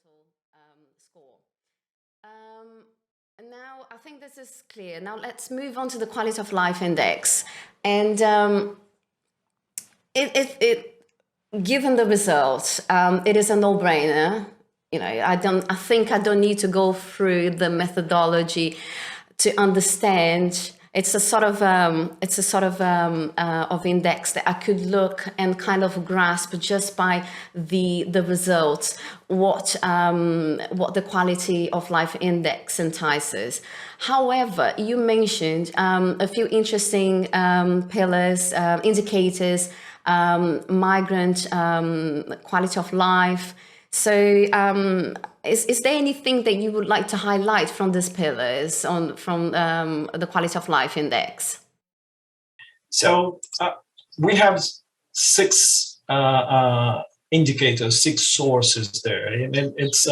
total score. And now I think this is clear. Now let's move on to the quality of life index. And given the results, it is a no-brainer. You know, I think I don't need to go through the methodology to understand. It's a sort of of index that I could look and kind of grasp just by the results what the quality of life index entices. However, you mentioned a few interesting pillars, indicators, migrant quality of life. So is there anything that you would like to highlight from these pillars from the quality of life index? So we have six indicators, six sources there. And it's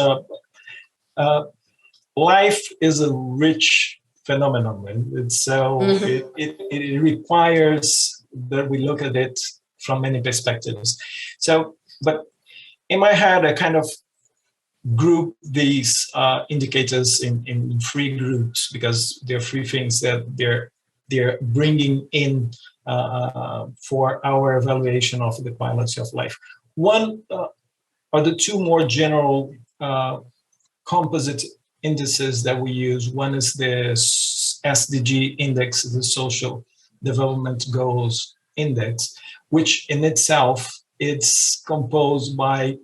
life is a rich phenomenon. And so it requires that we look at it from many perspectives. So, but in my head, I kind of group these indicators in three groups because there are three things that they're bringing in for our evaluation of the quality of life. One are the two more general composite indices that we use. One is the SDG index, the Social Development Goals Index, which in itself it's composed by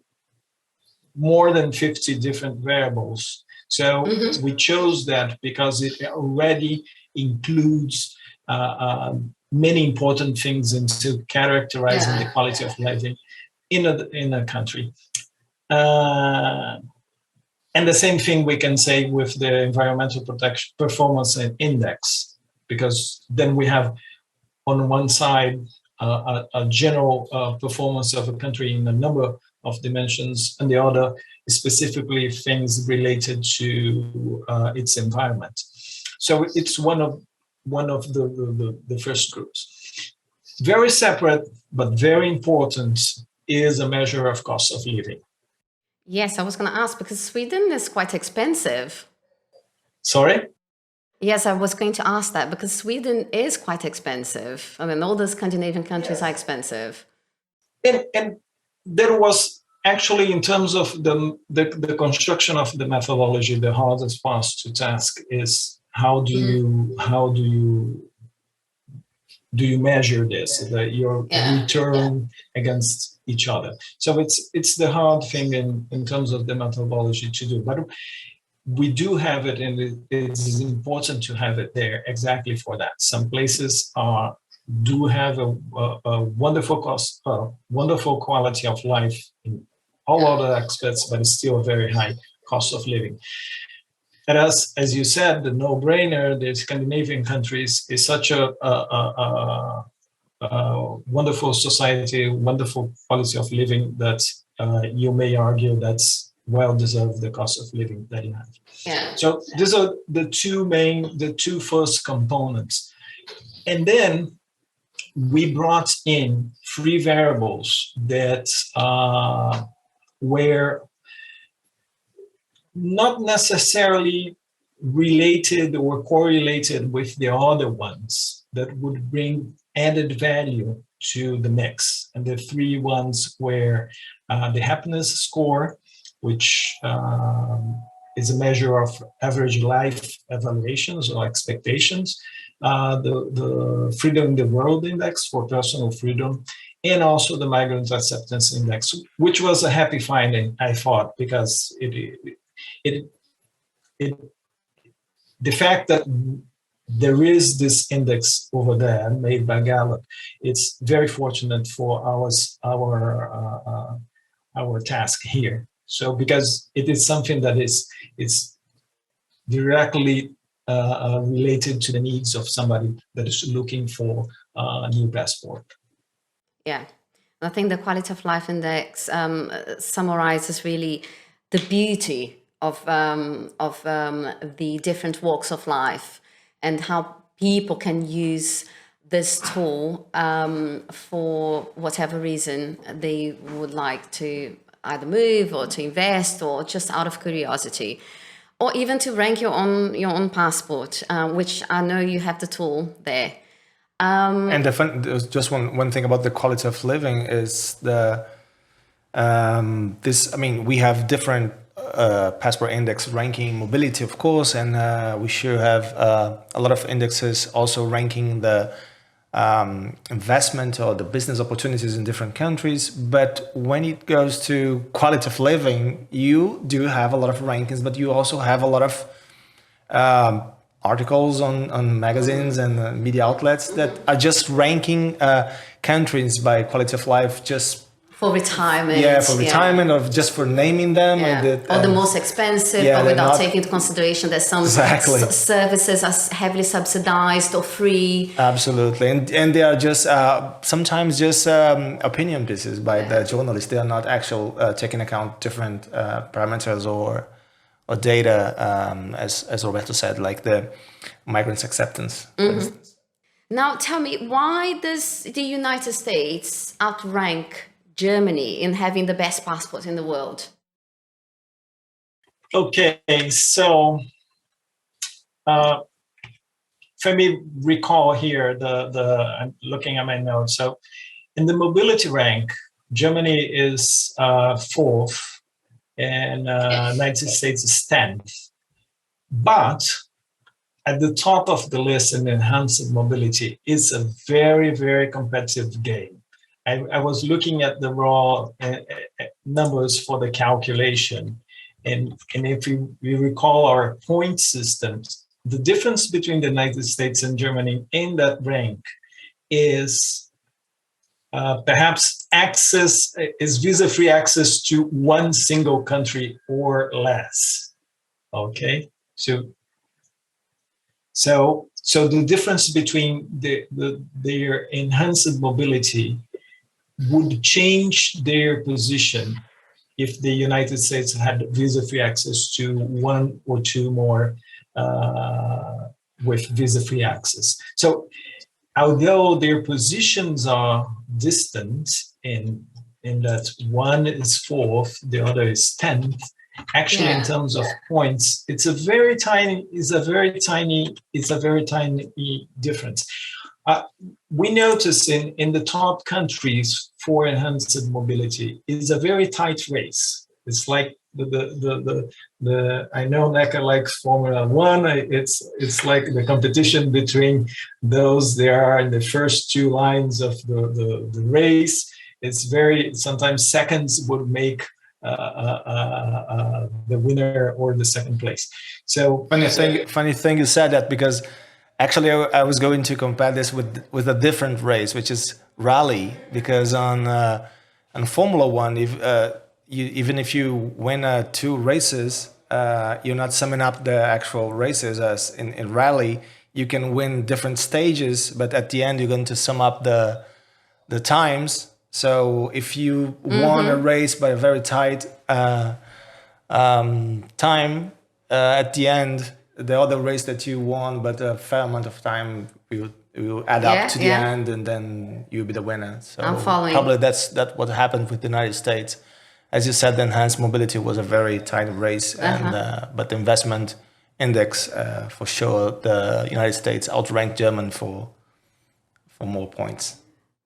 more than 50 different variables. So we chose that because it already includes many important things into characterizing the quality of life in a country. And the same thing we can say with the environmental protection performance index, because then we have on one side a general performance of a country in a number of dimensions, and the other specifically things related to its environment. So it's one of the first groups. Very separate but very important is a measure of cost of living. Yes, I was going to ask because Sweden is quite expensive. Sorry? Yes, I was going to ask that because Sweden is quite expensive. I mean, all the Scandinavian countries are expensive. And there was actually, in terms of the construction of the methodology, the hardest part to task is how do you measure this, your return against each other. So it's the hard thing in terms of the methodology to do. But we do have it, and it is important to have it there exactly for that. Some places do have a wonderful quality of life in all other aspects, but it's still a very high cost of living. And as you said, the no-brainer, the Scandinavian countries is such a wonderful society, wonderful quality of living that you may argue that's well deserved the cost of living that you have. Yeah. So these are the two first components. And then we brought in three variables that were not necessarily related or correlated with the other ones that would bring added value to the mix. And the three ones were the happiness score, which is a measure of average life evaluations or expectations, the Freedom in the World Index for personal freedom, and also the Migrant Acceptance Index, which was a happy finding, I thought, because the fact that there is this index over there made by Gallup, it's very fortunate for our task here. So because it is something that it's directly related to the needs of somebody that is looking for a new passport. Yeah, I think the quality of life index summarizes really the beauty of the different walks of life and how people can use this tool for whatever reason they would like to either move or to invest or just out of curiosity, or even to rank your own passport, which I know you have the tool there. And there's just one thing about the quality of living is we have different passport index ranking mobility, of course, and we sure have a lot of indexes also ranking the investment or the business opportunities in different countries. But when it goes to quality of living, you do have a lot of rankings, but you also have a lot of articles on magazines and media outlets that are just ranking countries by quality of life, just for retirement. Yeah, for retirement, or just for naming them. Yeah. Or the most expensive, but without taking into consideration that some services are heavily subsidized or free. Absolutely. And they are just sometimes just opinion pieces by the journalists. They are not actual taking account different parameters or data, as Roberto said, like the migrants' acceptance, for instance. Now, tell me, why does the United States outrank Germany in having the best passport in the world? Okay, so let me recall here I'm looking at my notes. So in the mobility rank, Germany is 4th and United States is 10th. But at the top of the list in enhanced mobility is a very, very competitive game. I was looking at the raw numbers for the calculation. And if we recall our point systems, the difference between the United States and Germany in that rank is perhaps visa-free access to one single country or less. Okay, so the difference between their enhanced mobility would change their position if the United States had visa-free access to one or two more with visa-free access. So although their positions are distant in that one is 4th, the other is 10th, actually in terms of points, it's a very tiny difference. We notice in the top countries for enhanced mobility is a very tight race. It's like I know Neca likes Formula One. It's like the competition between those that are in the first two lines of the race. It's very, sometimes seconds would make the winner or the second place. So funny thing you said that, because actually I was going to compare this with a different race, which is rally, because on Formula One, even if you win 2 races, you're not summing up the actual races. As in rally, you can win different stages, but at the end you're going to sum up the times. So if you won a race by a very tight time, at the end, the other race that you won, but a fair amount of time, you add up to the end, and then you'll be the winner. So I'm following. Probably that's what happened with the United States. As you said, the enhanced mobility was a very tight race, but the investment index, for sure, the United States outranked Germany for more points.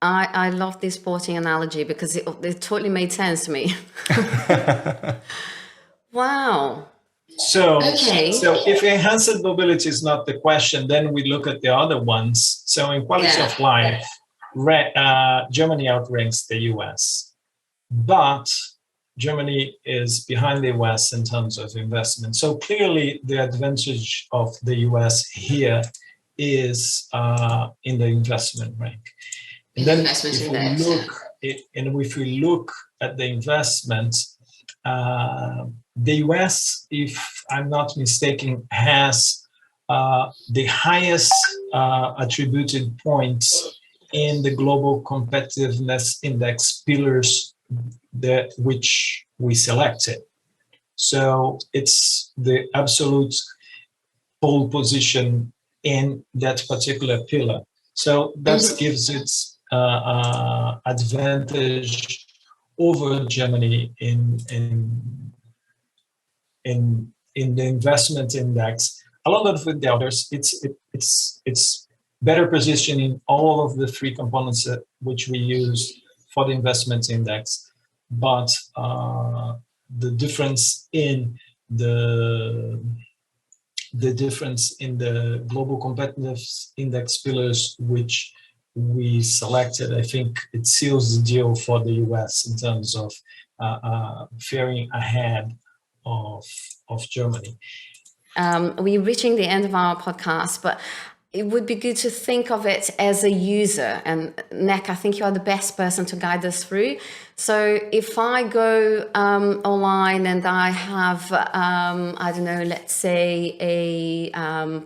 I love this sporting analogy because it totally made sense to me. Wow. So if enhanced mobility is not the question, then we look at the other ones. So in quality of life, Germany outranks the US, but Germany is behind the US in terms of investment. So clearly the advantage of the US here is in the investment rank. And then if we look at the investment, the US, if I'm not mistaken, has the highest attributed points in the global competitiveness index pillars which we selected. So it's the absolute pole position in that particular pillar. So that gives it advantage over Germany in the investment index. Along with the others, it's better positioned in all of the three components which we use for the investment index, but the difference in the global competitiveness index pillars which we selected, I think it seals the deal for the US in terms of faring ahead of Germany. We're reaching the end of our podcast, but it would be good to think of it as a user. And Nick, I think you are the best person to guide us through. So if I go online and I have, I don't know, let's say a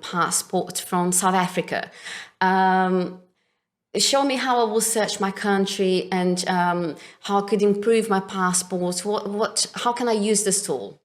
passport from South Africa, show me how I will search my country and how I could improve my passport. How can I use this tool?